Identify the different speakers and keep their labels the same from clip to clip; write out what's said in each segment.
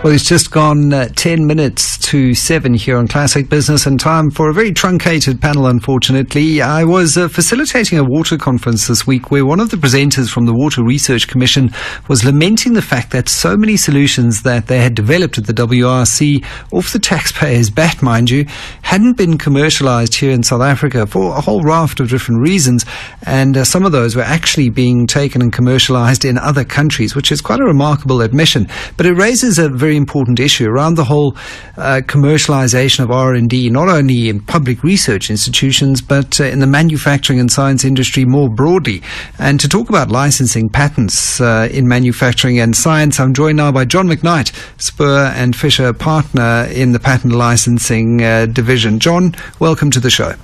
Speaker 1: Well, it's just gone 10 minutes to 7 here on Classic Business, and time for a very truncated panel, unfortunately. I was facilitating a water conference this week where one of the presenters from the Water Research Commission was lamenting the fact that so many solutions that they had developed at the WRC, off the taxpayers' bat, mind you, hadn't been commercialized here in South Africa for a whole raft of different reasons, and some of those were actually being taken and commercialized in other countries, which is quite a remarkable admission. But it raises a very important issue around the whole commercialization of R&D, not only in public research institutions, but in the manufacturing and science industry more broadly. And to talk about licensing patents in manufacturing and science, I'm joined now by John McKnight, Spur and Fisher partner in the patent licensing division. John, welcome to the show.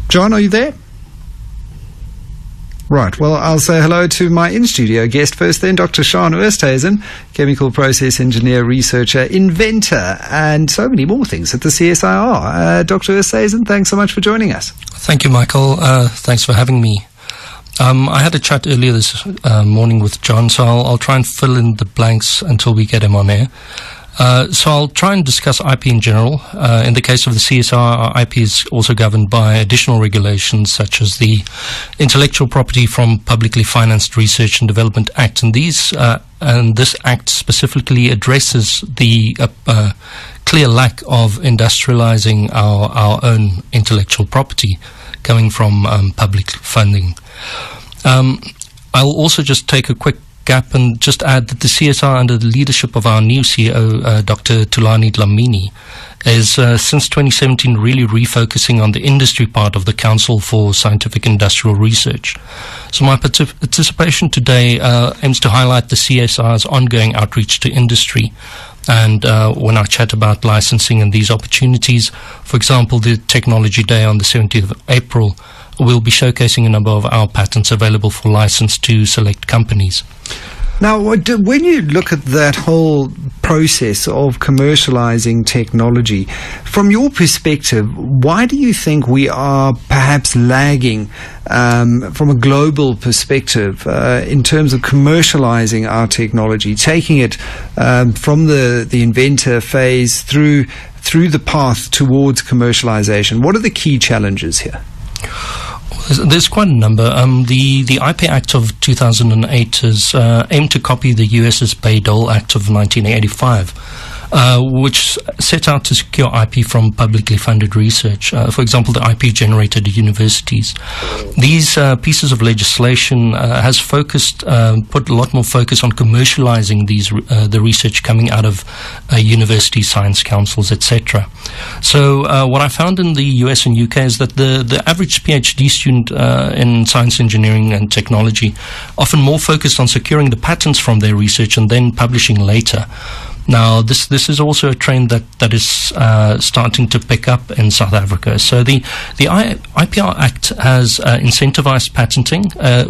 Speaker 1: John, are you there? Right, well, I'll say hello to my in-studio guest first then, Dr. Sean Oosthuizen, chemical process engineer, researcher, inventor, and so many more things at the CSIR. Dr. Oosthuizen, thanks so much for joining us.
Speaker 2: Thank you, Michael. Thanks for having me. I had a chat earlier this morning with John, so I'll try and fill in the blanks until we get him on air. So I'll try and discuss IP in general. In the case of the CSR, our IP is also governed by additional regulations such as the Intellectual Property from Publicly Financed Research and Development Act. And this act specifically addresses the clear lack of industrializing our own intellectual property coming from public funding. I'll also just take a quick gap and just add that the CSR, under the leadership of our new CEO, Dr. Thulani Dlamini, is since 2017 really refocusing on the industry part of the Council for Scientific Industrial Research. So my participation today aims to highlight the CSR's ongoing outreach to industry. And when I chat about licensing and these opportunities, for example, the Technology Day on the 17th of April, we'll be showcasing a number of our patents available for license to select companies.
Speaker 1: Now, when you look at that whole process of commercializing technology, from your perspective, why do you think we are perhaps lagging from a global perspective in terms of commercializing our technology, taking it from the inventor phase through the path towards commercialization? What are the key challenges here?
Speaker 2: There's quite a number. The IP Act of 2008 is aimed to copy the US's Bayh-Dole Act of 1985, which set out to secure IP from publicly funded research. For example, the IP generated at universities. These pieces of legislation has put a lot more focus on commercializing the research coming out of university science councils, etc. So what I found in the US and UK is that the average PhD student in science, engineering and technology often more focused on securing the patents from their research and then publishing later. Now, this is also a trend that is starting to pick up in South Africa. So the IPR Act has incentivized patenting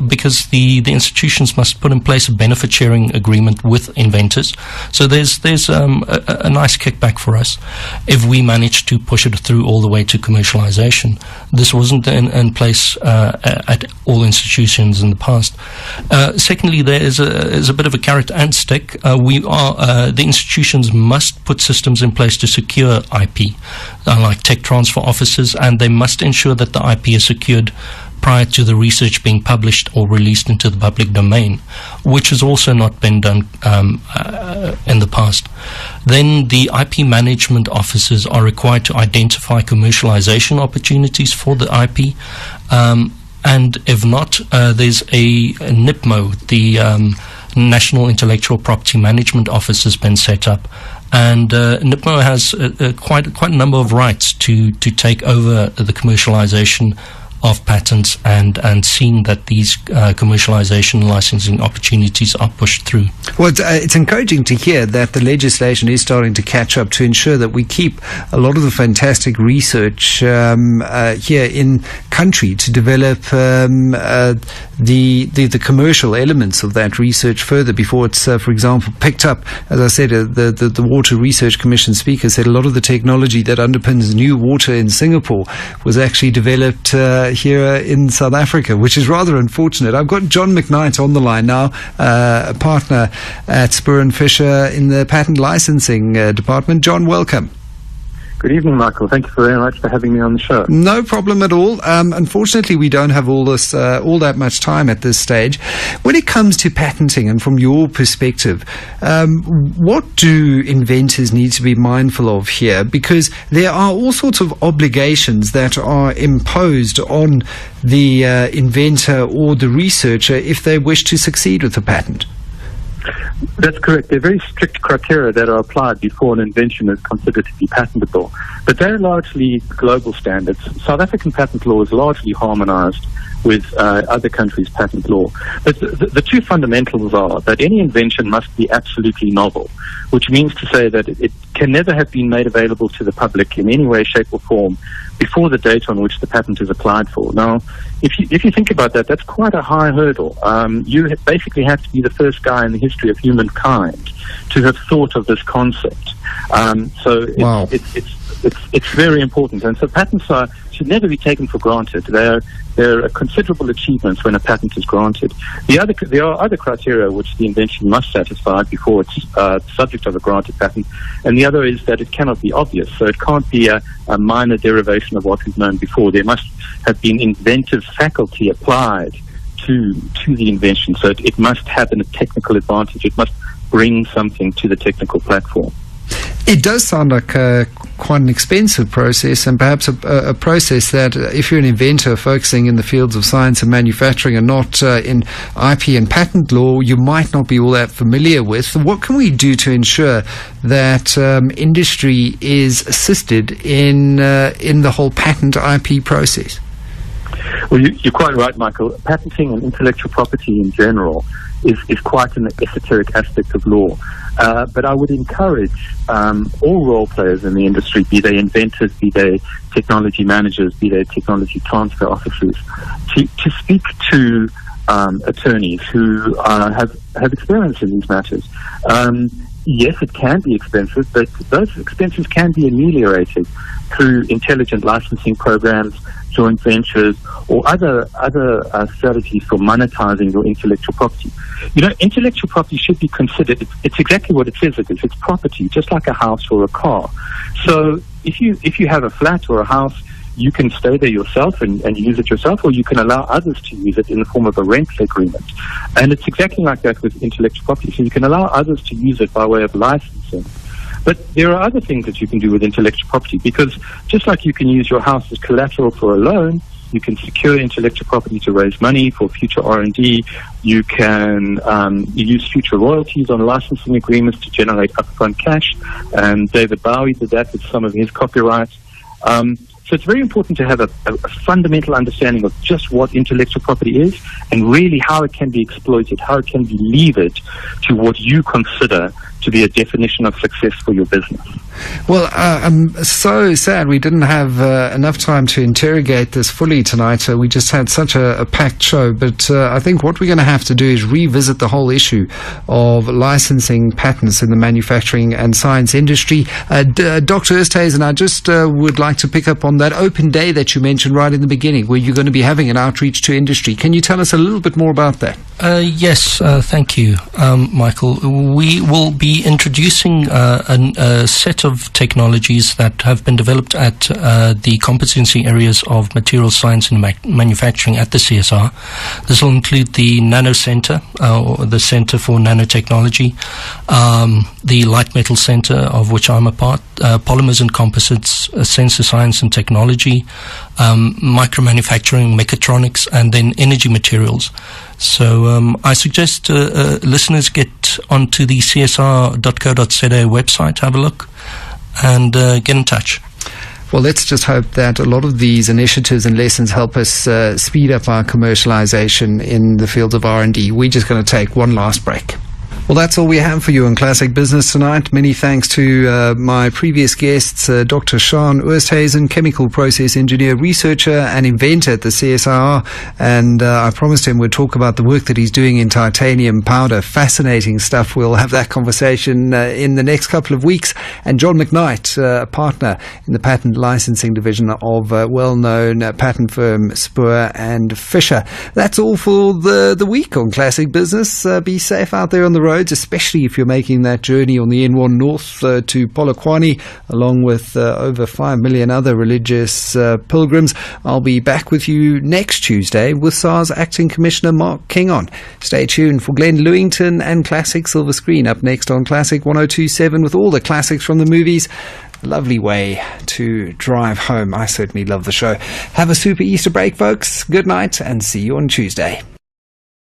Speaker 2: because the institutions must put in place a benefit sharing agreement with inventors. So there's a nice kickback for us if we manage to push it through all the way to commercialization. This wasn't in place at all institutions in the past. Secondly, there is a bit of a carrot and stick. The institutions must put systems in place to secure IP, like tech transfer offices, and they must ensure that the IP is secured prior to the research being published or released into the public domain, which has also not been done in the past. Then the IP management offices are required to identify commercialization opportunities for the IP, and if not, there's a NIPMO, the National Intellectual Property Management Office, has been set up, and NIPMO has quite a number of rights to take over the commercialization of patents and seeing that these commercialization licensing opportunities are pushed through.
Speaker 1: Well, it's encouraging to hear that the legislation is starting to catch up to ensure that we keep a lot of the fantastic research here in country to develop the commercial elements of that research further before it's, for example, picked up. As I said, the Water Research Commission speaker said a lot of the technology that underpins new water in Singapore was actually developed here in South Africa, which is rather unfortunate. I've got John McKnight on the line now, a partner at Spur & Fisher in the patent licensing department. John, welcome.
Speaker 3: Good evening, Michael. Thank you very much for having me on the show.
Speaker 1: No problem at all. Unfortunately, we don't have all that much time at this stage. When it comes to patenting, and from your perspective, what do inventors need to be mindful of here? Because there are all sorts of obligations that are imposed on the inventor or the researcher if they wish to succeed with a patent.
Speaker 3: That's correct. There are very strict criteria that are applied before an invention is considered to be patentable. But they're largely global standards. South African patent law is largely harmonized with other countries' patent law. But the two fundamentals are that any invention must be absolutely novel, which means to say that it can never have been made available to the public in any way, shape or form before the date on which the patent is applied for. Now, if you think about that, that's quite a high hurdle. You basically have to be the first guy in the history of humankind to have thought of this concept.
Speaker 1: Wow.
Speaker 3: It's very important, and so patents should never be taken for granted. They're a considerable achievements when a patent is granted. There are other criteria which the invention must satisfy before it's subject of a granted patent, and the other is that it cannot be obvious. So it can't be a minor derivation of what we've known before. There must have been inventive faculty applied to the invention. So it must have a technical advantage. It must bring something to the technical platform.
Speaker 1: It does sound like quite an expensive process, and perhaps a process that if you're an inventor focusing in the fields of science and manufacturing and not in IP and patent law, you might not be all that familiar with. What can we do to ensure that industry is assisted in the whole patent IP process?
Speaker 3: Well, you're quite right, Michael. Patenting and intellectual property in general is quite an esoteric aspect of law. But I would encourage all role players in the industry, be they inventors, be they technology managers, be they technology transfer officers, to speak to attorneys who have experience in these matters. Yes, it can be expensive, but those expenses can be ameliorated through intelligent licensing programs, joint ventures, or other strategies for monetizing your intellectual property. You know, intellectual property should be considered, it's exactly what it says it is. It's property, just like a house or a car. So if you have a flat or a house, you can stay there yourself and use it yourself, or you can allow others to use it in the form of a rental agreement. And it's exactly like that with intellectual property. So you can allow others to use it by way of licensing. But there are other things that you can do with intellectual property, because just like you can use your house as collateral for a loan, you can secure intellectual property to raise money for future R&D. You can use future royalties on licensing agreements to generate upfront cash. And David Bowie did that with some of his copyrights. So it's very important to have a fundamental understanding of just what intellectual property is and really how it can be exploited, how it can be levered to what you consider to be a definition of success for your business.
Speaker 1: Well, I'm so sad we didn't have enough time to interrogate this fully tonight. We just had such a packed show, but I think what we're going to have to do is revisit the whole issue of licensing patents in the manufacturing and science industry. Dr. Oosthuizen, I just would like to pick up on that open day that you mentioned right in the beginning, where you're going to be having an outreach to industry. Can you tell us a little bit more about that?
Speaker 2: Yes, thank you, Michael. We will be introducing a set of technologies that have been developed at the competency areas of material science and manufacturing at the CSR. This will include the Nano Center, or the Center for Nanotechnology, the Light Metal Center, of which I'm a part, Polymers and Composites, Sensor Science and Technology, Micromanufacturing, Mechatronics, and then Energy Materials. So I suggest listeners get onto the csr.co.za website, have a look, and get in touch.
Speaker 1: Well, let's just hope that a lot of these initiatives and lessons help us speed up our commercialization in the field of R&D. We're just going to take one last break. Well, that's all we have for you on Classic Business tonight. Many thanks to my previous guests, Dr. Sean Oosthuizen, chemical process engineer, researcher and inventor at the CSIR. And I promised him we'd talk about the work that he's doing in titanium powder. Fascinating stuff. We'll have that conversation in the next couple of weeks. And John McKnight, a partner in the patent licensing division of well-known patent firm Spoor and Fisher. That's all for the week on Classic Business. Be safe out there on the roads, especially if you're making that journey on the N1 North to Polokwane, along with over 5 million other religious pilgrims. I'll be back with you next Tuesday with SARS Acting Commissioner Mark Kingon. Stay tuned for Glenn Lewington and Classic Silver Screen up next on Classic 102.7 with all the classics from the movies. Lovely way to drive home. I certainly love the show. Have a super Easter break, folks. Good night and see you on Tuesday.